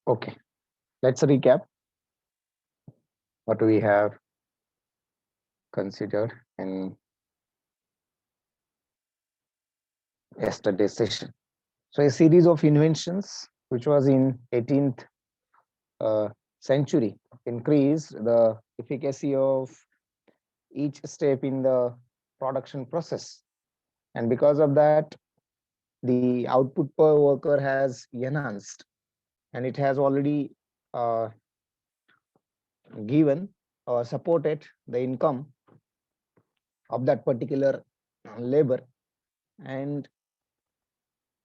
Okay, let's recap what we have considered in yesterday's session. So, a series of inventions which was in 18th uh, century increased the efficacy of each step in the production process, and because of that, the output per worker has enhanced, and it has already uh, given or supported the income of that particular labor. And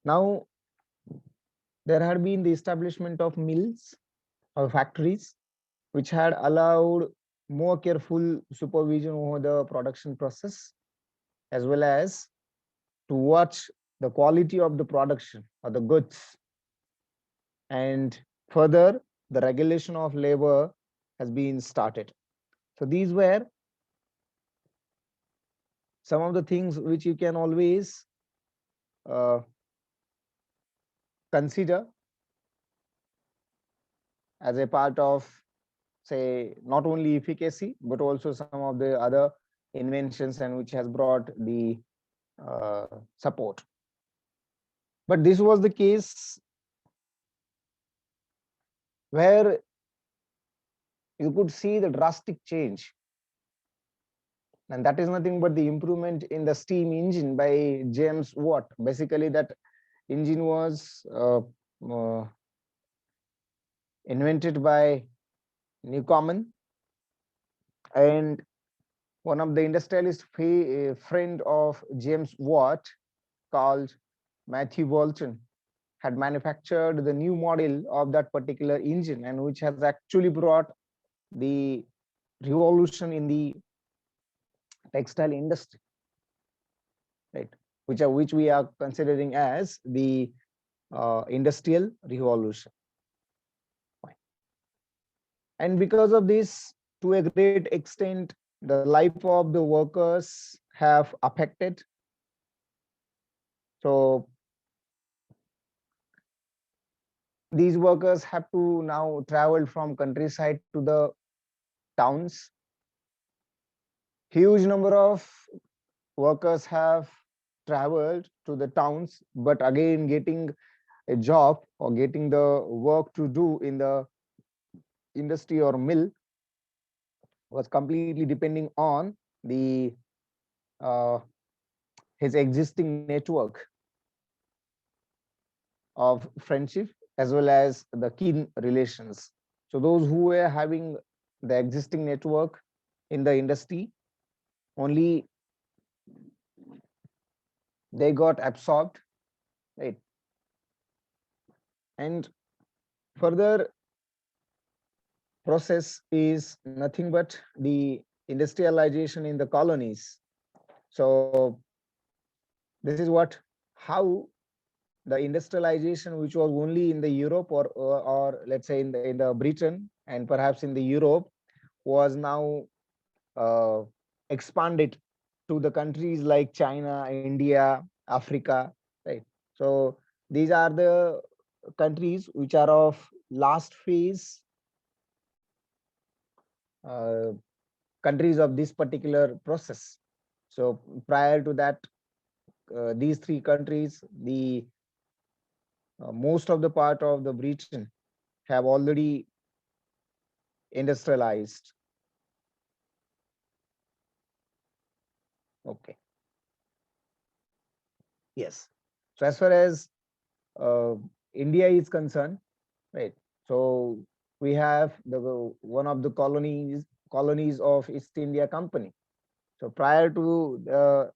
now there had been the establishment of mills or factories which had allowed more careful supervision over the production process, as well as to watch the quality of the production or the goods. And further, the regulation of labor has been started. So these were some of the things which you can always uh, consider as a part of, say, not only efficacy but also some of the other inventions and which has brought the support. But this was the case where you could see the drastic change, and that is nothing but the improvement in the steam engine by James Watt. Basically, that engine was uh, invented by Newcomen, and one of the industrialist friend of James Watt called Matthew Boulton had manufactured the new model of that particular engine, and which has actually brought the revolution in the textile industry, right? Which we are considering as the industrial revolution. And because of this, to a great extent, the life of the workers have affected. So these workers have to now travel from countryside to the towns. Huge number of workers have traveled to the towns, but again getting a job or getting the work to do in the industry or mill was completely depending on the uh, his existing network of friendship as well as the kin relations. So those who were having the existing network in the industry, only they got absorbed, right? And further process is nothing but the industrialization in the colonies. So this is what how the industrialization, which was only in the Europe or let's say in the Britain and perhaps in the Europe, was now uh, expanded to the countries like China, India, Africa, right? So these are the countries which are of last phase uh, countries of this particular process. So prior to that, these three countries, the most of the part of the Britain have already industrialized. Okay. Yes. So as far as uh, India is concerned, right? So we have the one of the colonies of East India Company. So prior to the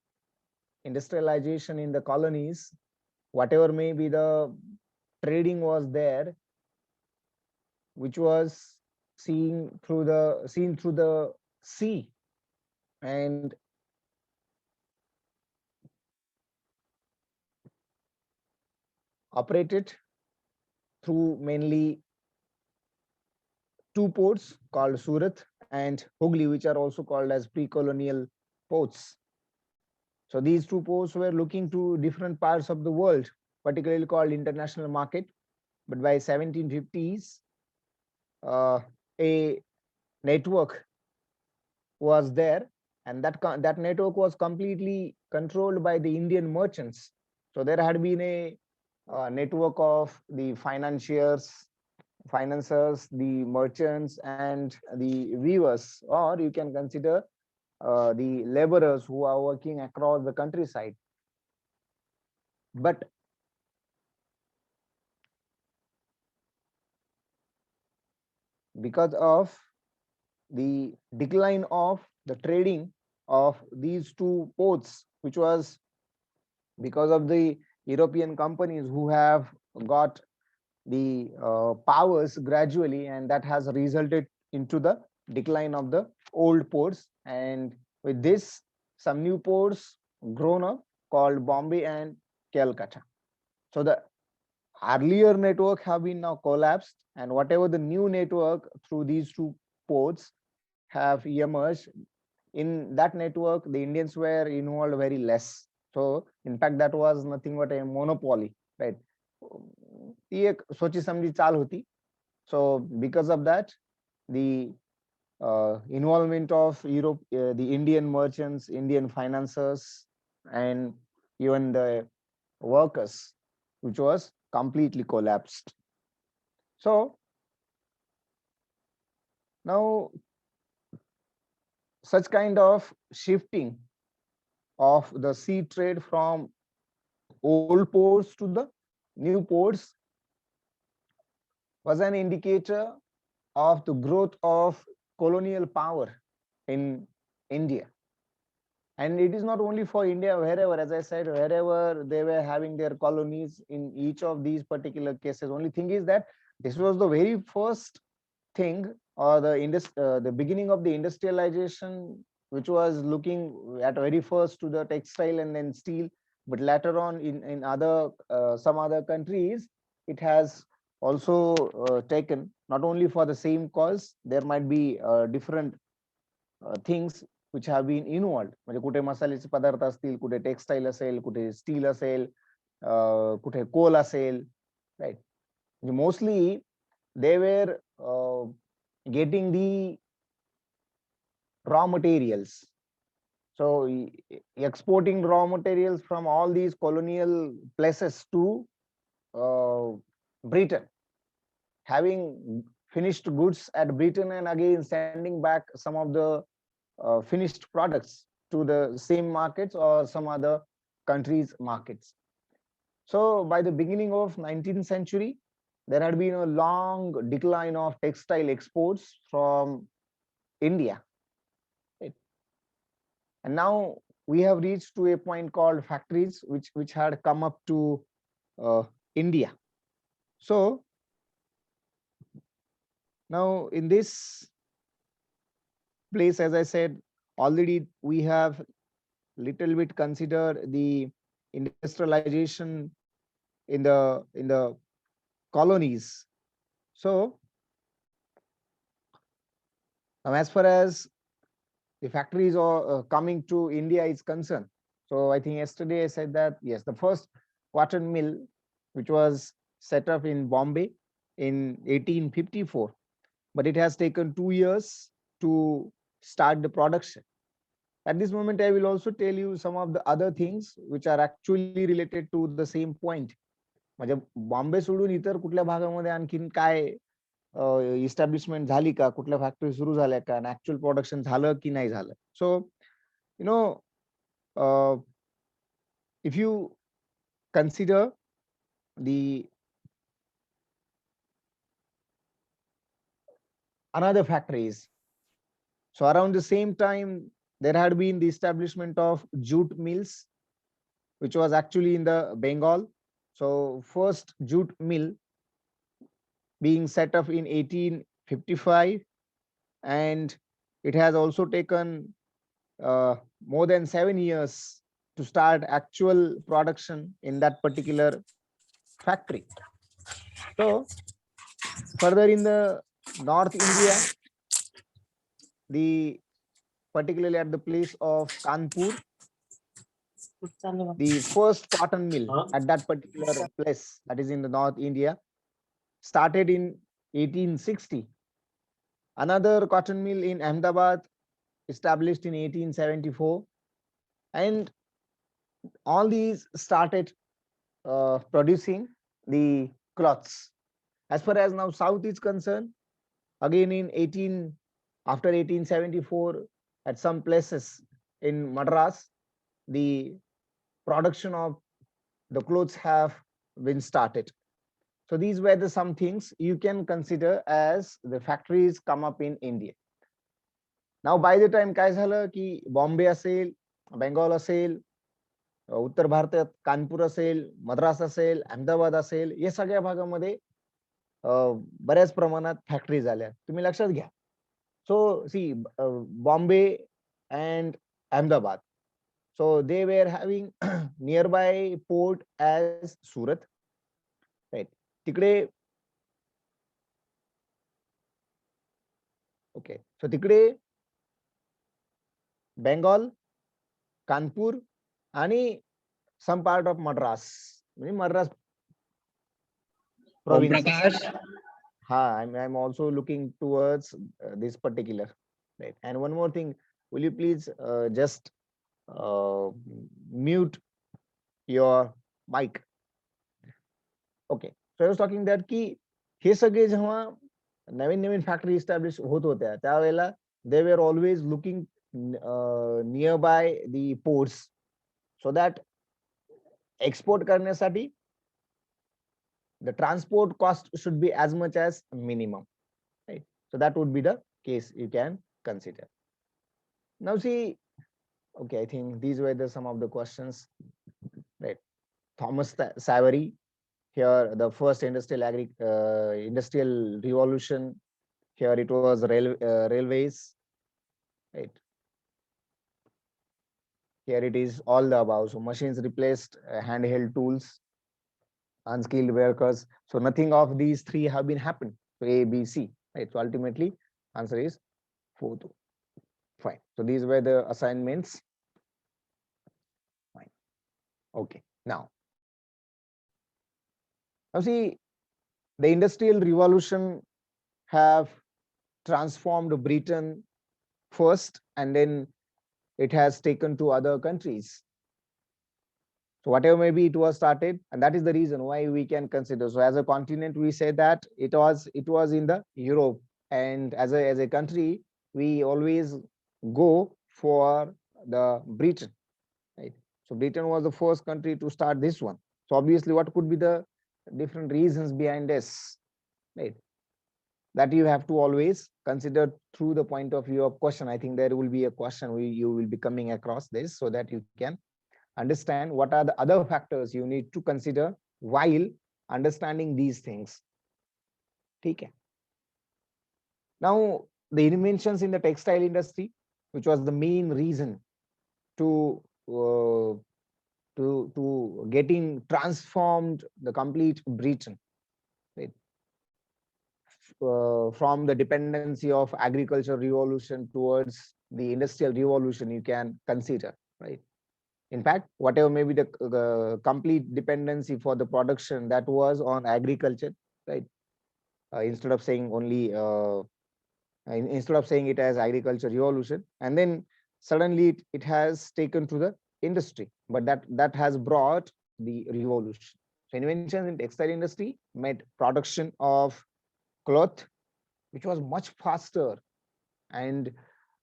industrialization in the colonies, whatever may be the trading was there, which was seen through the sea, and operated through mainly two ports called Surat and Hooghly, which are also called as pre-colonial ports. So these two ports were looking to different parts of the world, particularly called international market. but by 1750s, a network was there, and that network was completely controlled by the Indian merchants. So there had been a network of the financiers, the merchants, and the weavers, or you can consider the laborers who are working across the countryside. But because of the decline of the trading of these two ports, which was because of the European companies who have got the powers gradually, and that has resulted into the decline of the old ports. And with this, some new ports grown up called Bombay and Calcutta. So the earlier network have been now collapsed, and whatever the new network through these two ports have emerged, in that network the Indians were involved very less. So in fact that was nothing but a monopoly, right? ती एक सोची समझी चाल होती. So because of that, the involvement of Europe, the Indian merchants, Indian financiers, and even the workers, which was completely collapsed. So now such kind of shifting of the sea trade from old ports to the new ports was an indicator of the growth of colonial power in India. And it is not only for India, wherever, as I said, wherever they were having their colonies in each of these particular cases. Only thing is that this was the very first thing, or the beginning of the industrialization, which was looking at very first to the textile and then steel, but later on in other some other countries, it has also taken, not only for the same cause, there might be different things which have been involved. म्हणजे कुठे मसाल्याचे पदार्थ असतील, कुठे textile असेल, कुठे steel असेल, कुठे कोल असेल, right? Mostly they were getting the raw materials. So exporting raw materials from all these colonial places to Britain, having finished goods at Britain, and again sending back some of the finished products to the same markets or some other countries' markets. So by the beginning of 19th century, there had been a long decline of textile exports from India. Right? And now we have reached to a point called factories, which had come up to India. So now in this place, as I said, already we have little bit considered the industrialization in the colonies. So now as far as the factories are coming to India is concerned, so I think yesterday I said that yes, the first cotton mill, which was set up in Bombay in 1854, but it has taken 2 years to start the production. At this moment, I will also tell you some of the other things which are actually related to the same point. म्हणजे बॉम्बे सोडून इतर कुठल्या भागामध्ये आणखीन काय establishment झाली का, कुठल्या फॅक्टरी सुरू झाल्या का, आणि ऍक्च्युअल प्रोडक्शन झालं की नाही झालं. So you know, if you consider the another factories, so around the same time there had been the establishment of jute mills, which was actually in the Bengal. So first jute mill being set up in 1855, and it has also taken more than 7 years to start actual production in that particular factory. So further in the North India, particularly at the place of Kanpur, the first cotton mill at that particular place, that is in the North India, started in 1860. Another cotton mill in Ahmedabad established in 1874. And all these started producing the cloths. As far as now South is concerned, again in 18 after 1874, at some places in Madras, the production of the clothes have been started. So these were the some things you can consider as the factories come up in India. Now by the time काय झालं की बॉम्बे असेल, Bengal असेल, उत्तर भारतात कानपूर असेल, मद्रास असेल, अहमदाबाद असेल, या सगळ्या भागामध्ये बऱ्याच प्रमाणात फॅक्टरी झाल्या. तुम्ही लक्षात घ्या. So see, Bombay and Ahmedabad. So they were having nearby port as Surat. Right. तिकडे okay. So तिकडे Bengal, Kanpur आणि some part of Madras. म्हणजे Madras Om province. Prakash. I'm also looking towards this particular. Right. And one more thing, will you please just mute your mic? Okay. So I was talking that की हे सगळे जेव्हा नवीन नवीन factory establish होत होत्या त्यावेळेला they were always looking nearby the ports so that export करण्यासाठी the transport cost should be as much as minimum, right? So that would be the case you can consider. Now see, okay, I think these were some of the questions, right? Thomas Savery, here the first industrial revolution. Here it was railways, right? Here it is all the above. So machines replaced handheld tools, unskilled workers. So nothing of these three have been happened. So A, B, C, right? So ultimately answer is 4, 2. Fine. So these were the assignments. Fine. Okay. Now see, the industrial revolution have transformed Britain first, and then it has taken to other countries. So whatever maybe it was started, and that is the reason why we can consider. So as a continent, we say that it was in the Europe, and as a country, we always go for the Britain, right? So Britain was the first country to start this one. So obviously, what could be the different reasons behind this, right? That you have to always consider through the point of view of question. I think there will be a question you will be coming across this so that you can understand what are the other factors you need to consider while understanding these things. Okay. Now, the inventions in the textile industry, which was the main reason to getting transformed the complete Britain, right? From the dependency of agricultural revolution towards the industrial revolution, you can consider, right? In fact, whatever may be the complete dependency for the production that was on agriculture, right? Instead of saying only, instead of saying it as agriculture revolution, and then suddenly it has taken to the industry, but that has brought the revolution. So inventions in textile industry made production of cloth, which was much faster, and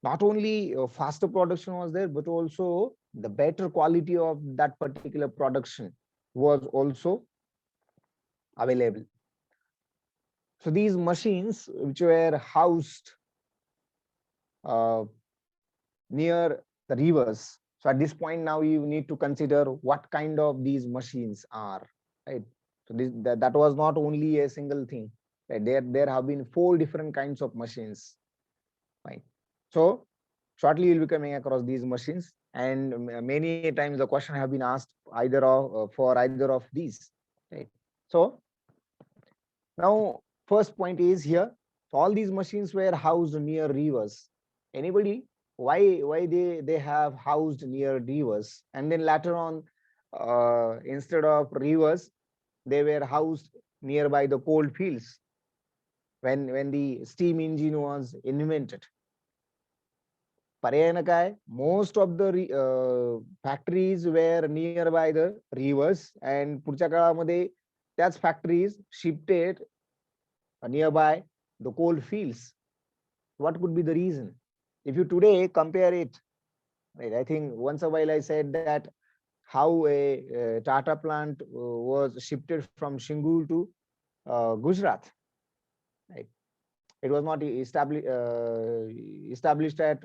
not only faster production was there, but also the better quality of that particular production was also available. So these machines which were housed near the rivers. So at this point now you need to consider what kind of these machines are, right? So that was not only a single thing, right? There have been 4 different kinds of machines, right? So shortly you'll be coming across these machines, and many times the question have been asked either of for either of these, right? So now first point is here, so all these machines were housed near rivers. Anybody, why they have housed near rivers, and then later on instead of rivers they were housed nearby the coal fields when the steam engine was invented. पर्यायानं काय, most of the factories were nearby the rivers, and पुढच्या काळामध्ये त्याच factories shifted nearby the coal fields. What could be the reason? If you today compare it, right, I think once a while I said that how a Tata plant was shifted from Shingul to Gujarat. Right, it was not established at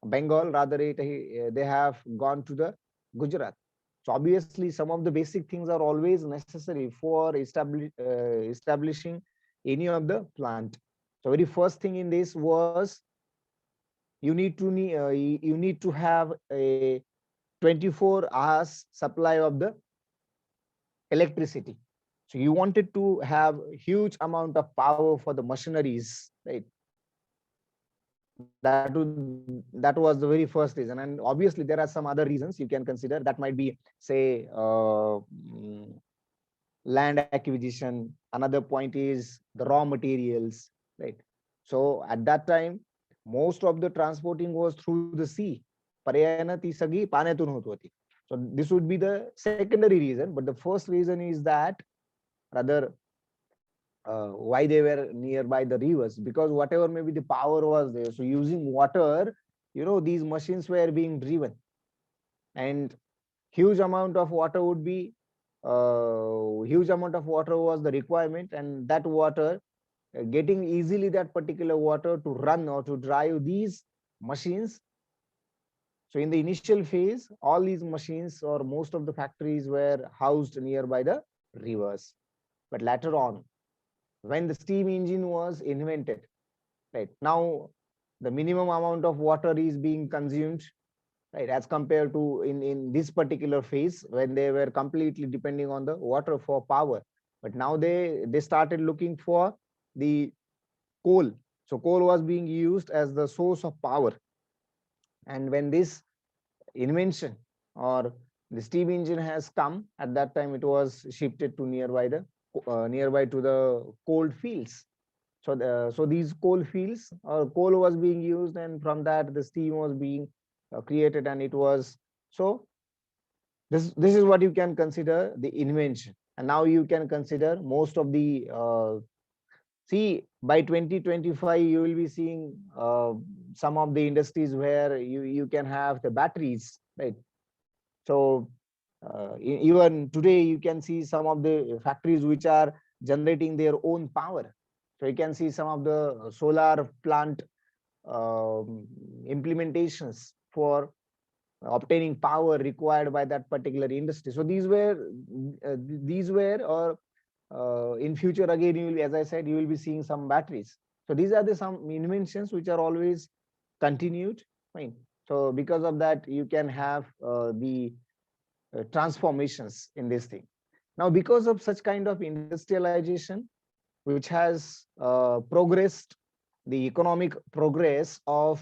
Bengal, rather they have gone to the Gujarat. So obviously, some of the basic things are always necessary for establishing any of the plant. So very first thing in this was you need to have a 24 hours supply of the electricity. So you wanted to have huge amount of power for the machineries, right? That was the very first reason, and obviously there are some other reasons you can consider. That might be, say, land acquisition. Another point is the raw materials, right? So at that time, most of the transporting was through the sea. पर्यायानं ती सगळी पाण्यातून होत होती. So this would be the secondary reason, but the first reason is that rather why they were nearby the rivers, because whatever maybe the power was there, so using water, these machines were being driven, and huge amount of water would be huge amount of water was the requirement, and that water, getting easily that particular water to run or to drive these machines. So in the initial phase, all these machines or most of the factories were housed nearby the rivers. But later on, when the steam engine was invented, right, now the minimum amount of water is being consumed, right, as compared to in this particular phase when they were completely depending on the water for power. But now they started looking for the coal. So coal was being used as the source of power, and when this invention or the steam engine has come, at that time it was shifted to nearby to the coal fields. So these coal fields or coal was being used, and from that the steam was being created, and it was so this is what you can consider the invention. And now you can consider most of the see, by 2025 you will be seeing some of the industries where you can have the batteries, right? So even today you can see some of the factories which are generating their own power. So you can see some of the solar plant implementations for obtaining power required by that particular industry. So these were or in future again, you will, as I said, you will be seeing some batteries. So these are the some inventions which are always continued, fine. So because of that, you can have the transformations in this thing. Now, because of such kind of industrialization, which has progressed the economic progress of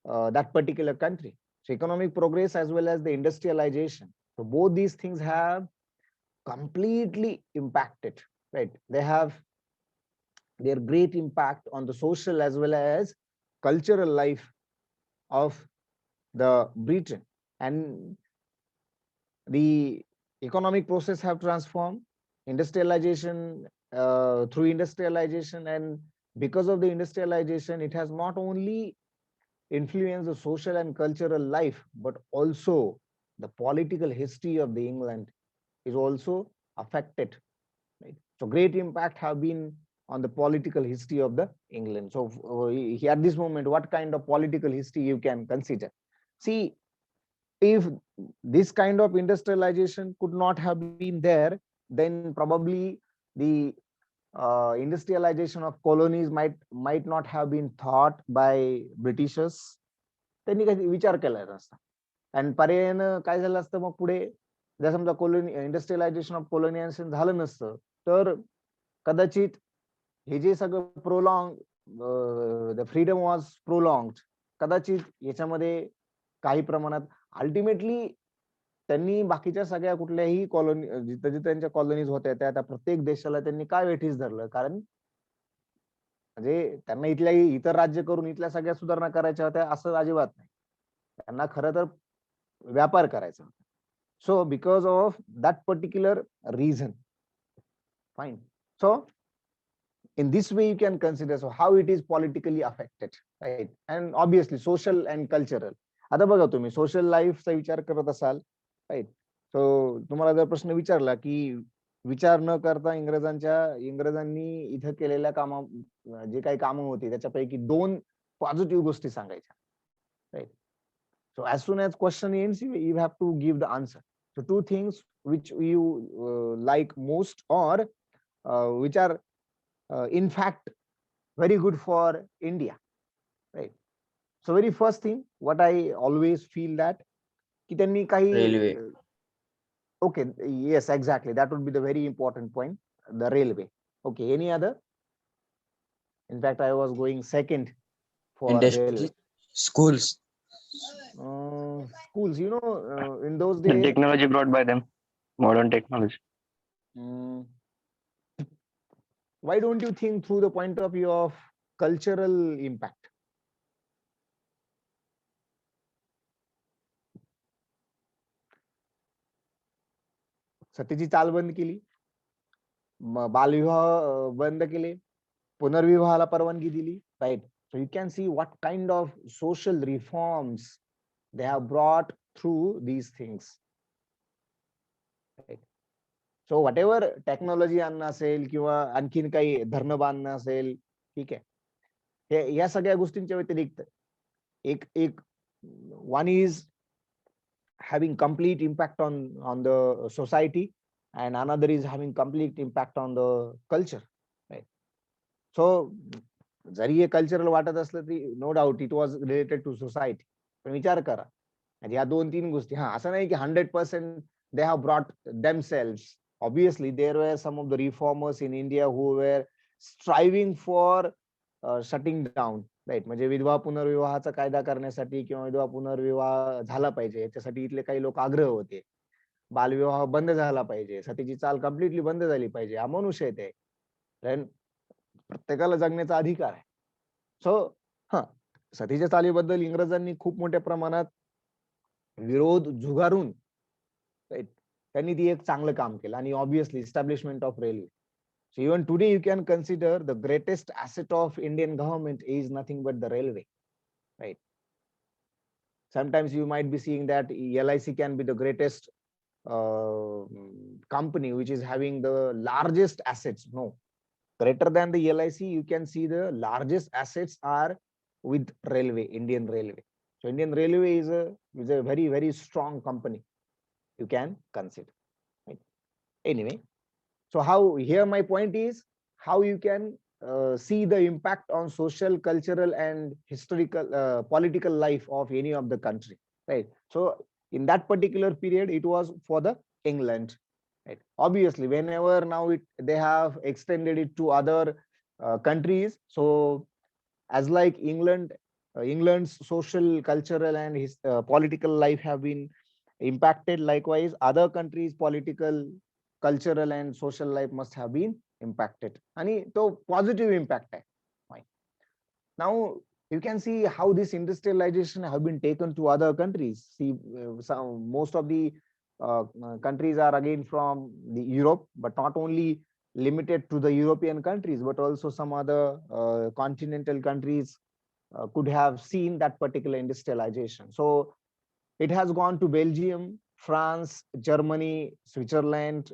that particular country. So economic progress as well as the industrialization. So both these things have completely impacted, right? They have their great impact on the social as well as cultural life of the Britain. And the economic process have transformed, industrialization through industrialization, and because of the industrialization, it has not only influenced the social and cultural life, but also the political history of the England is also affected, right? So great impact have been on the political history of the England. So at this moment, what kind of political history you can consider? See, if this kind of industrialization could not have been there, then probably the industrialization of colonies might not have been thought by Britishers. त्यांनी काही विचार केला नसता. आणि पर्यायानं काय झालं असतं मग पुढे, जर समजा इंडस्ट्रियलायझेशन ऑफ कोलोनियन झालं नसतं, तर कदाचित हे जे सगळं prolong the freedom was prolong, कदाचित याच्यामध्ये काही प्रमाणात अल्टिमेटली त्यांनी बाकीच्या सगळ्या कुठल्याही कॉलनी जिथे जिथे त्यांच्या कॉलनीज होत्या त्या प्रत्येक देशाला त्यांनी काय वेठीस धरलं, कारण म्हणजे त्यांना इथल्या इतर राज्य करून इथल्या सगळ्या सुधारणा करायच्या होत्या असं अजिबात नाही. त्यांना खरं तर व्यापार करायचा होता. So because of that particular reason, fine. So in this way you can consider so how it is politically affected, right? And obviously social and cultural. आता बघा तुम्ही सोशल लाईफचा विचार करत असाल, राईट? सो तुम्हाला जर प्रश्न विचारला की विचार न करता इंग्रजांनी इथं केलेल्या कामा जे काही कामं होती त्याच्यापैकी 2 पॉझिटिव्ह गोष्टी सांगायच्या, right? So as soon as question ends, you have to give the answer. So 2 things which you like most, or which are in fact very good for India, right? So very first thing what I always feel that की त्यांनी काही railway. okay, yes, exactly, that would be the very important point, the railway. Okay, any other? In fact I was going second for railway. Industry, schools. Schools, in those The days, technology brought by them, modern technology. mm, why don't you think through the point of view of cultural impact? सतीची चाल बंद केली, बालविवाह बंद केले, पुनर्विवाहाला परवानगी दिली, right? So you can see what kind of social reforms they have brought through these things, right? So whatever technology आणणं असेल किंवा आणखीन काही धरणं बांधणं असेल, ठीक आहे, हे या सगळ्या गोष्टींच्या व्यतिरिक्त एक एक one is having complete impact on the society, and another is having complete impact on the culture, right? So जरी हे कल्चरल वाटत असलं तरी no doubt it was related to society. पण विचार करा, म्हणजे या 2-3 गोष्टी, हा असं नाही की 100% they have brought themselves. Obviously there were some of the reformers in India who were striving for shutting down, right? म्हणजे विधवा पुनर्विवाहाचा कायदा करण्यासाठी किंवा विधवा पुनर्विवाह झाला पाहिजे याच्यासाठी इथले काही लोक आग्रह होते. बालविवाह बंद झाला पाहिजे, सतीची चाल कम्प्लिटली बंद झाली पाहिजे, अमानुष आहे ते. प्रत्येकाला जगण्याचा अधिकार आहे. सो हा, सतीच्या चालीबद्दल इंग्रजांनी खूप मोठ्या प्रमाणात विरोध झुगारून त्यांनी ती एक चांगलं काम केलं. आणि obviously establishment of railway. So even today you can consider the greatest asset of Indian government is nothing but the railway, right? Sometimes you might be seeing that LIC can be the greatest company which is having the largest assets. No, greater than the LIC, you can see the largest assets are with railway, Indian Railway. So Indian Railway is a very, very strong company you can consider, right? Anyway, so how, here my point is how you can see the impact on social, cultural and historical, political life of any of the country, right? So in that particular period, it was for the England, right? Obviously, whenever now they have extended it to other countries. So as like England, England's social, cultural and political life have been impacted. Likewise, other countries' political, cultural and social life must have been impacted. And so positive impact. Fine. Now you can see how this industrialization have been taken to other countries. See, most of the countries are again from the Europe, but not only limited to the European countries, but also some other continental countries could have seen that particular industrialization. So it has gone to Belgium, France, Germany, Switzerland,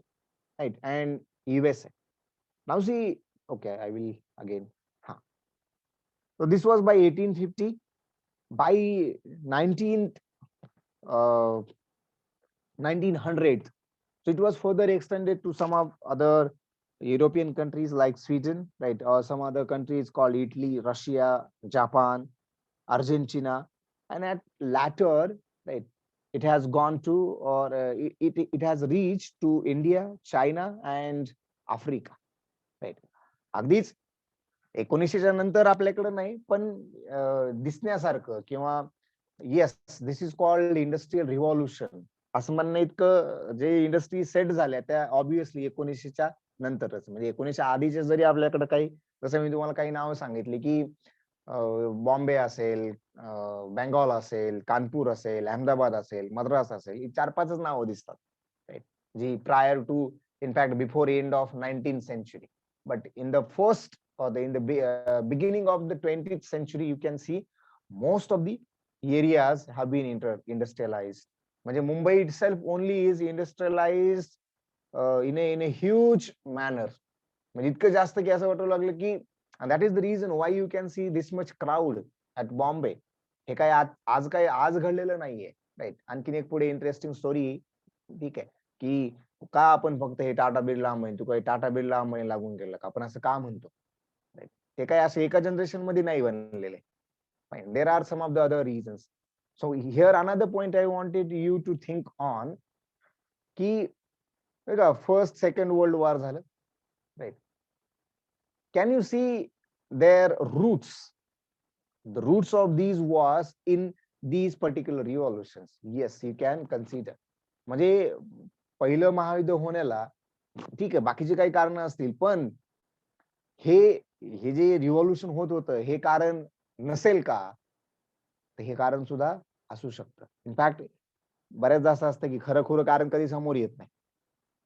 right, and USA. Now see, okay, I will again. So this was by 1850. By 1900, so it was further extended to some of other European countries like Sweden, right, or some other countries called Italy, Russia, Japan, Argentina, and at latter, right, it has gone to, or it has reached to India, China, and Africa, right? अगदीच 1900च्या नंतर आपल्याकडे नाही, पण दिसण्यासारखं किंवा yes, this is called industrial revolution, असं म्हणणं इतकं जे industry set झाल्या त्या ऑब्विसली 1900च्या नंतरच. म्हणजे 1900 आधीचे जरी आपल्याकडे काही, जसं मी तुम्हाला काही नावं सांगितली की बॉम्बे असेल, बेंगॉल असेल, कानपूर असेल, अहमदाबाद असेल, मद्रास असेल, ही 4-5च नावं दिसतात. राइट. जी prior to, in fact, before end of 19th century. But in the first or beginning of the 20th century, you can see most of the areas have been industrialized. म्हणजे Mumbai itself only is industrialized in a huge manner. म्हणजे इतकं जास्त की असं वाटू लागलं की that is the reason why you can see this much crowd at Bombay. हे काय आज घडलेलं नाहीये. राईट. आणखीन एक पुढे इंटरेस्टिंग स्टोरी. ठीक आहे, की का आपण फक्त हे टाटा बिर्ला अंबानी, तू काही टाटा बिर्ला अंबानी लागून गेलं का, आपण असं का म्हणतो. Right. ते काय असं एका जनरेशन मध्ये नाही बनलेले. Fine, there are some of the other reasons. So here another point I wanted you to think on, की बघा फर्स्ट सेकंड वर्ल्ड वॉर झालं. Right. Can you see their roots, the roots of these wars in these particular revolutions? Yes, you can consider. म्हणजे पहिलं महायुद्ध होण्याला ठीक आहे, बाकीचे काही कारण असतील, पण हे हे जे रिव्हॉल्युशन होत होतं हे कारण नसेल का, तर हे कारण सुद्धा असू शकतं. इनफॅक्ट बऱ्याचदा असं असतं की खरं खुरं कारण कधी समोर येत नाही.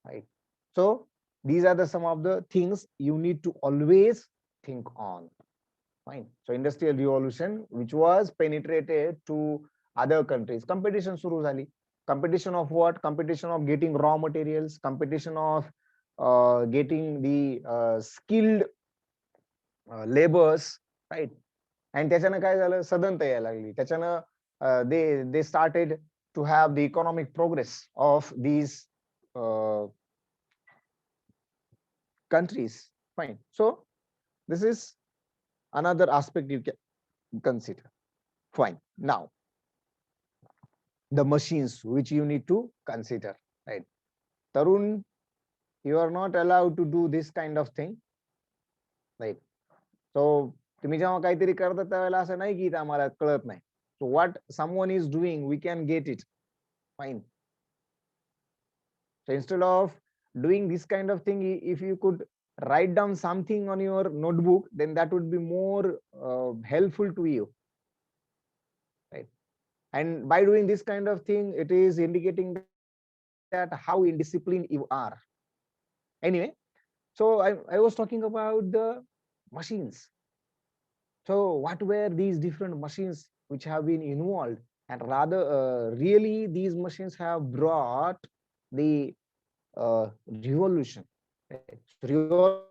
Right. So these are some of the things you need to always think on. Fine. So industrial revolution, which was penetrated to other countries. Competition suru zali. Competition of what? Competition of getting raw materials, competition of getting the skilled laborers, right? And त्याच्यानं काय झालं, सदनता यायला लागली. त्याच्यानं they started to have the economic progress of these countries. Fine. So this is another aspect you can consider. Fine. Now, the machines which you need to consider. Right. Tarun, you are not allowed to do this kind of thing. Right. So तुम्ही जेव्हा काहीतरी करता त्यावेळेला असं नाही की आम्हाला कळत नाही. So what someone is doing, we can get it. Fine. So instead of doing this kind of thing, if you could write down something on your notebook, then that would be more helpful to you. Right. And by doing this kind of thing, it is indicating that how indisciplined you are. Anyway, so I was talking about the machines. So what were these different machines which have been involved? And rather, really, these machines have brought the revolution. Revolution,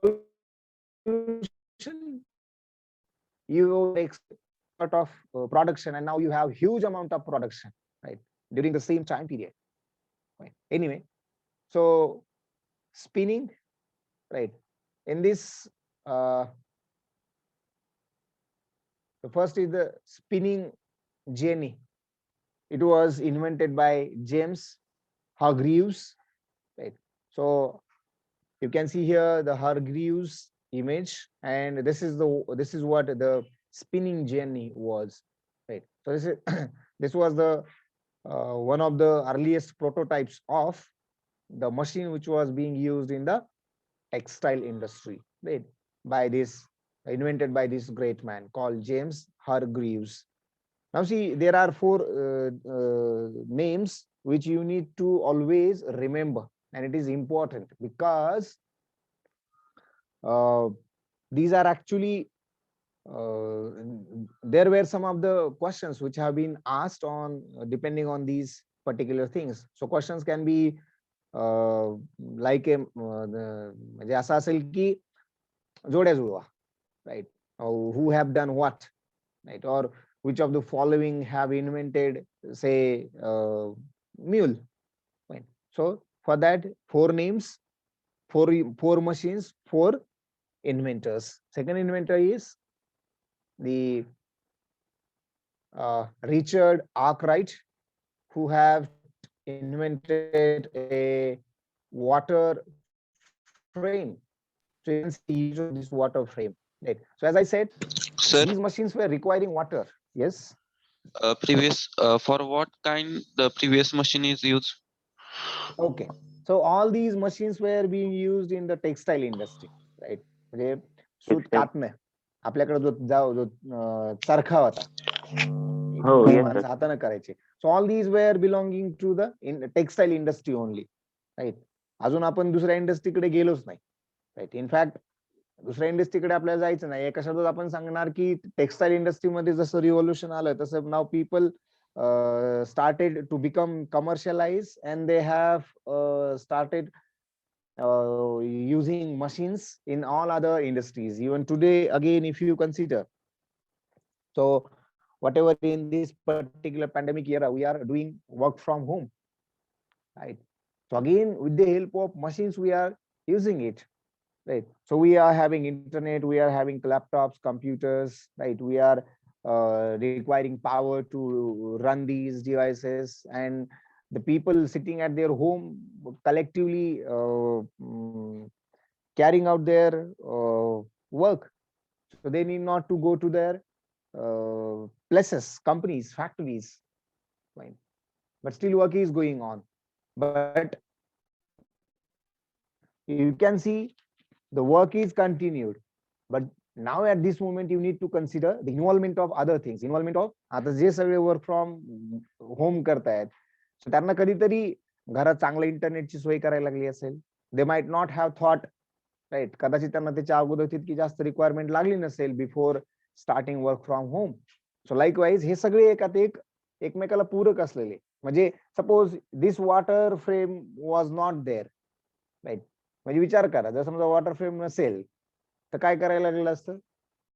you expect a lot of production, and now you have huge amount of production, right, during the same time period. Right. Anyway, so spinning, right, in this the first is the spinning jenny. It was invented by James Hargreaves, right? So you can see here the Hargreaves image, and this is what the spinning jenny was, right? So this is this was the one of the earliest prototypes of the machine which was being used in the textile industry, right? By this, invented by this great man called James Hargreaves. Now see, there are four names which you need to always remember, and it is important because these are actually there were some of the questions which have been asked on depending on these particular things. So questions can be like a म्हणजे असं असेल की जोड्या जुळवा, right? Who have done what, right? Or which of the following have invented, say, mule, right? So for that, four names, four machines, four inventors. Second inventor is the Richard Arkwright, who have invented a water frame. So you can see this water frame. Right. So as I said, Sir, these machines were requiring water. Yes. for what kind the previous machine is used? Okay. So all these machines were being used in the textile industry, right? म्हणजे सूत Textile. कातणं आपल्याकडे जो चरखा होता, Oh, जे yes, sir. माणसं हाताने करायचे. So all these were belonging to the textile industry only, right? अजून आपण दुसऱ्या इंडस्ट्रीकडे गेलोच नाही, राईट. इनफॅक्ट दुसऱ्या इंडस्ट्रीकडे आपल्याला जायचं नाही. एका शब्दात आपण सांगणार की टेक्सटाईल इंडस्ट्रीमध्ये जसं रिव्होल्युशन आलं तसं now people started to become commercialized, and they have started using machines in all other industries. Even today, again, if you consider, so whatever in this particular pandemic era, we are doing work from home, right? So again, with the help of machines, we are using it, right? So we are having internet, we are having laptops, computers, right? We are requiring power to run these devices, and the people sitting at their home collectively carrying out their work. So they need not to go to their places, companies, factories, fine. But still work is going on. But you can see the work is continued. But now at this moment, you need to consider the involvement of other things. Involvement of आता जे सगळे work from home करतायत, सो त्यांना कधीतरी घरात चांगलं इंटरनेटची सोय करायला लागली असेल. They might not have thought, right. कदाचित त्यांना त्याच्या अगोदर तितकी जास्त रिक्वायरमेंट लागली नसेल before starting work from home. So likewise हे सगळे एकात एक एकमेकाला पूरक असलेले. म्हणजे suppose this water frame was not there, right. म्हणजे विचार करा, जर समजा वॉटर फ्रेम नसेल तर काय करायला लागलं असतं.